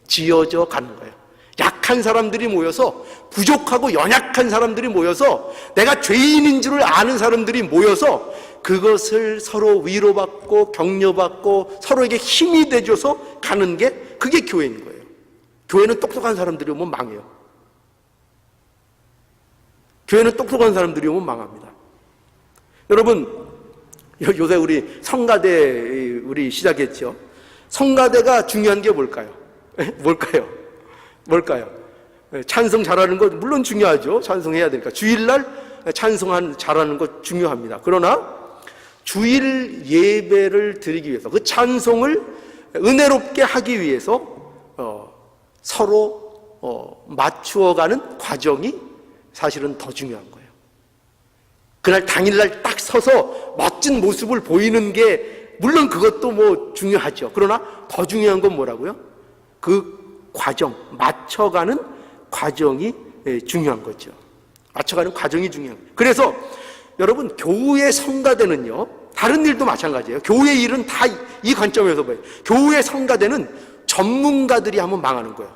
지어져 가는 거예요. 약한 사람들이 모여서, 부족하고 연약한 사람들이 모여서, 내가 죄인인 줄을 아는 사람들이 모여서 그것을 서로 위로받고 격려받고 서로에게 힘이 돼줘서 가는 게 그게 교회인 거예요. 교회는 똑똑한 사람들이 오면 망해요. 교회는 똑똑한 사람들이 오면 망합니다. 여러분, 요새 우리 성가대 우리 시작했죠. 성가대가 중요한 게 뭘까요? 뭘까요? 찬송 잘하는 것 물론 중요하죠. 찬송해야 되니까. 주일날 찬송 잘하는 것 중요합니다. 그러나 주일 예배를 드리기 위해서 그 찬송을 은혜롭게 하기 위해서 서로 맞추어가는 과정이 사실은 더 중요한 거예요. 그날 당일날 딱 서서 멋진 모습을 보이는 게 물론 그것도 중요하죠. 그러나 더 중요한 건 뭐라고요? 그 과정, 맞춰가는 과정이 중요한 거죠. 맞춰가는 과정이 중요한 거예요. 그래서 여러분, 교회 성가대는요, 다른 일도 마찬가지예요. 교회 일은 다 이 관점에서 봐요. 교회 성가대는 전문가들이 하면 망하는 거예요.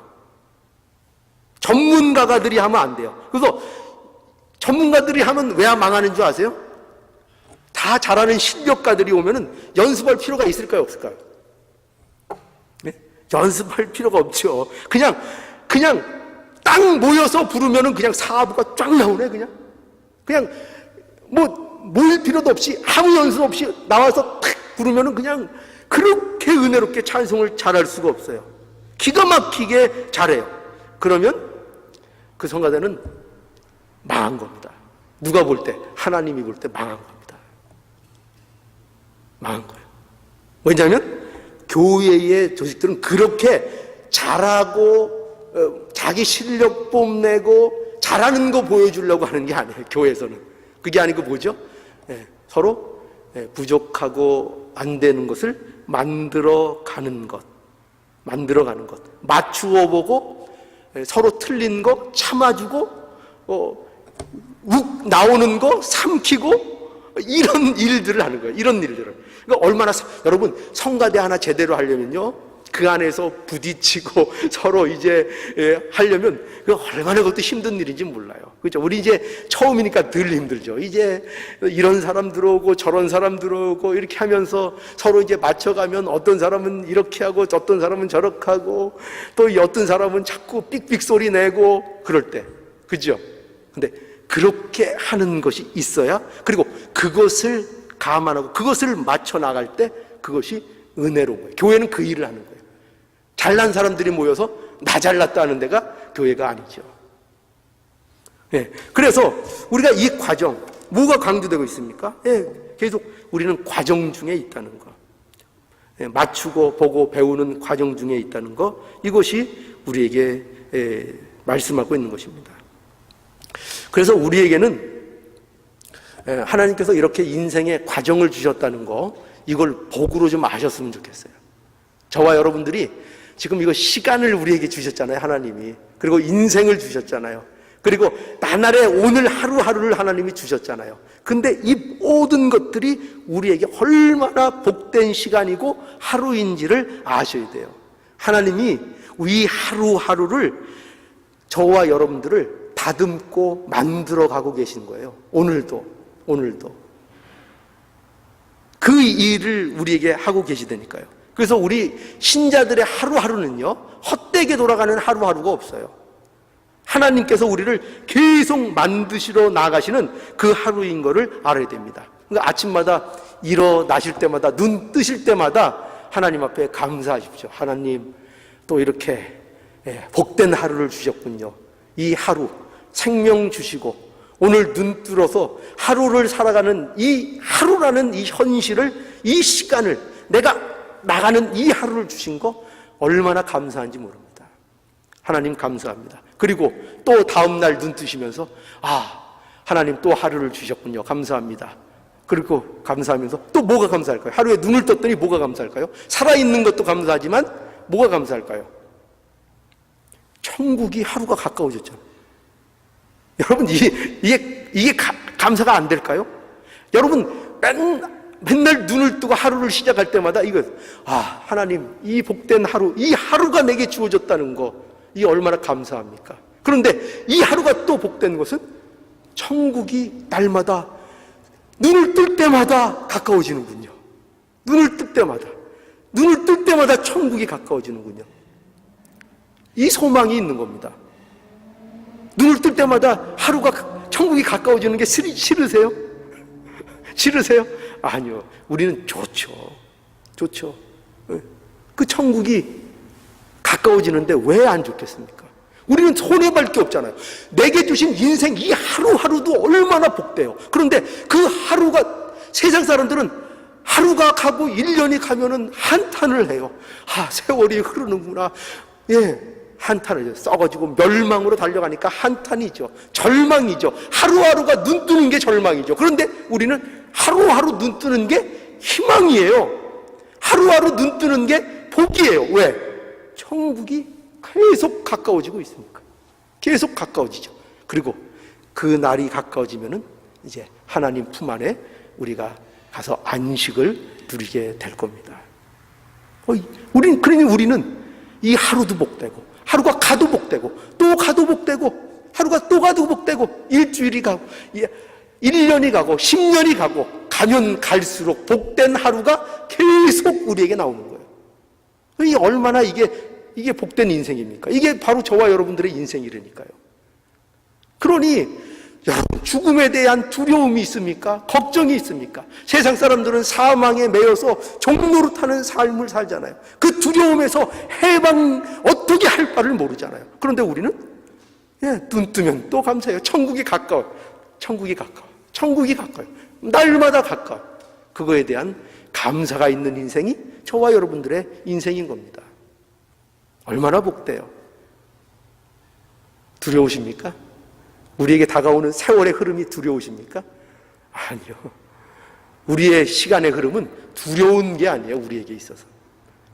전문가들이 하면 안 돼요. 그래서 전문가들이 하면 왜 망하는 줄 아세요? 다 잘하는 실력가들이 오면은 연습할 필요가 있을까요, 없을까요? 네? 연습할 필요가 없죠. 그냥 딱 모여서 부르면은 그냥 사부가 쫙 나오네, 그냥 모일 필요도 없이 아무 연습 없이 나와서 탁 부르면은 그냥 그렇게 은혜롭게 찬송을 잘할 수가 없어요. 기가 막히게 잘해요. 그러면 그 성가대는 망한 겁니다. 누가 볼 때? 하나님이 볼 때 망한 겁니다. 망한 거예요. 왜냐하면 교회의 조직들은 그렇게 잘하고 자기 실력 뽐내고 잘하는 거 보여주려고 하는 게 아니에요. 교회에서는. 그게 아니고 뭐죠? 서로 부족하고 안 되는 것을 만들어가는 것. 맞추어 보고 서로 틀린 거 참아주고 욱 나오는 거 삼키고 이런 일들을 하는 거예요. 이런 일들을. 그러니까 얼마나 여러분, 성가대 하나 제대로 하려면요, 그 안에서 부딪히고 서로 이제 하려면 그 얼마나 그것도 힘든 일인지 몰라요. 그렇죠? 우리 이제 처음이니까 늘 힘들죠. 이제 이런 사람 들어오고 저런 사람 들어오고 이렇게 하면서 서로 이제 맞춰가면 어떤 사람은 이렇게 하고 어떤 사람은 저렇게 하고 또 어떤 사람은 자꾸 삑삑 소리 내고 그럴 때. 그죠? 근데 그렇게 하는 것이 있어야, 그리고 그것을 감안하고 그것을 맞춰 나갈 때 그것이 은혜로운 거예요. 교회는 그 일을 하는 거예요. 잘난 사람들이 모여서 나 잘났다 하는 데가 교회가 아니죠. 예, 그래서 우리가 이 과정, 뭐가 강조되고 있습니까? 예, 계속 우리는 과정 중에 있다는 거. 예, 맞추고 보고 배우는 과정 중에 있다는 거, 이것이 우리에게 말씀하고 있는 것입니다. 그래서 우리에게는 하나님께서 이렇게 인생의 과정을 주셨다는 거, 이걸 복으로 좀 아셨으면 좋겠어요. 저와 여러분들이 지금 이거 시간을 우리에게 주셨잖아요, 하나님이. 그리고 인생을 주셨잖아요. 그리고 나날의 오늘 하루하루를 하나님이 주셨잖아요. 근데 이 모든 것들이 우리에게 얼마나 복된 시간이고 하루인지를 아셔야 돼요. 하나님이 이 하루하루를, 저와 여러분들을 다듬고 만들어 가고 계신 거예요. 오늘도. 그 일을 우리에게 하고 계시다니까요. 그래서 우리 신자들의 하루하루는요, 헛되게 돌아가는 하루하루가 없어요. 하나님께서 우리를 계속 만드시러 나가시는 그 하루인 것을 알아야 됩니다. 그러니까 아침마다 일어나실 때마다, 눈 뜨실 때마다 하나님 앞에 감사하십시오. 하나님, 또 이렇게 복된 하루를 주셨군요. 이 하루 생명 주시고 오늘 눈 뜨러서 하루를 살아가는 이 하루라는 이 현실을, 이 시간을, 내가 나가는 이 하루를 주신 거 얼마나 감사한지 모릅니다. 하나님 감사합니다. 그리고 또 다음날 눈 뜨시면서 하나님 또 하루를 주셨군요. 감사합니다. 그리고 감사하면서 또 뭐가 감사할까요? 하루에 눈을 떴더니 뭐가 감사할까요? 살아있는 것도 감사하지만 뭐가 감사할까요? 천국이 하루가 가까워졌잖아요. 여러분, 이게 감사가 안 될까요? 여러분, 맨날 눈을 뜨고 하루를 시작할 때마다 하나님, 이 복된 하루, 이 하루가 내게 주어졌다는 거, 이 얼마나 감사합니까? 그런데 이 하루가 또 복된 것은 천국이 날마다 눈을 뜰 때마다 가까워지는군요. 눈을 뜰 때마다 천국이 가까워지는군요. 이 소망이 있는 겁니다. 눈을 뜰 때마다 천국이 가까워지는 게 싫으세요? 싫으세요? 아니요. 우리는 좋죠. 그 천국이 가까워지는데 왜 안 좋겠습니까? 우리는 손해볼 게 없잖아요. 내게 주신 인생 이 하루하루도 얼마나 복돼요. 그런데 그 하루가, 세상 사람들은 하루가 가고 1년이 가면은 한탄을 해요. 세월이 흐르는구나. 한탄을 해요. 썩어지고 멸망으로 달려가니까 한탄이죠. 절망이죠. 하루하루가 눈 뜨는 게 절망이죠. 그런데 우리는 하루하루 눈 뜨는 게 희망이에요. 하루하루 눈 뜨는 게 복이에요. 왜? 천국이 계속 가까워지고 있으니까. 계속 가까워지죠. 그리고 그 날이 가까워지면은 이제 하나님 품 안에 우리가 가서 안식을 누리게 될 겁니다. 그러니 우리는 이 하루도 복되고, 하루가 가도 복되고, 또 가도 복되고, 하루가 또 가도 복되고, 일주일이 가고, 1년이 가고, 10년이 가고, 가면 갈수록 복된 하루가 계속 우리에게 나오는 거예요. 이게 얼마나 이게 복된 인생입니까? 이게 바로 저와 여러분들의 인생이라니까요. 그러니 여러분, 죽음에 대한 두려움이 있습니까? 걱정이 있습니까? 세상 사람들은 사망에 매여서 종노릇하는 삶을 살잖아요. 그 두려움에서 해방 어떻게 할 바를 모르잖아요. 그런데 우리는 눈 뜨면 또 감사해요. 천국이 가까워요. 날마다 가까워요. 그거에 대한 감사가 있는 인생이 저와 여러분들의 인생인 겁니다. 얼마나 복돼요. 두려우십니까? 우리에게 다가오는 세월의 흐름이 두려우십니까? 아니요. 우리의 시간의 흐름은 두려운 게 아니에요. 우리에게 있어서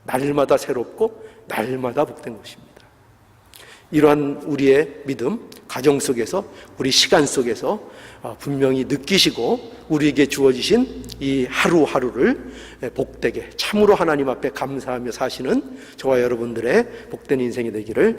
날마다 새롭고 날마다 복된 것입니다. 이러한 우리의 믿음, 가정 속에서, 우리 시간 속에서 분명히 느끼시고 우리에게 주어지신 이 하루하루를 복되게, 참으로 하나님 앞에 감사하며 사시는 저와 여러분들의 복된 인생이 되기를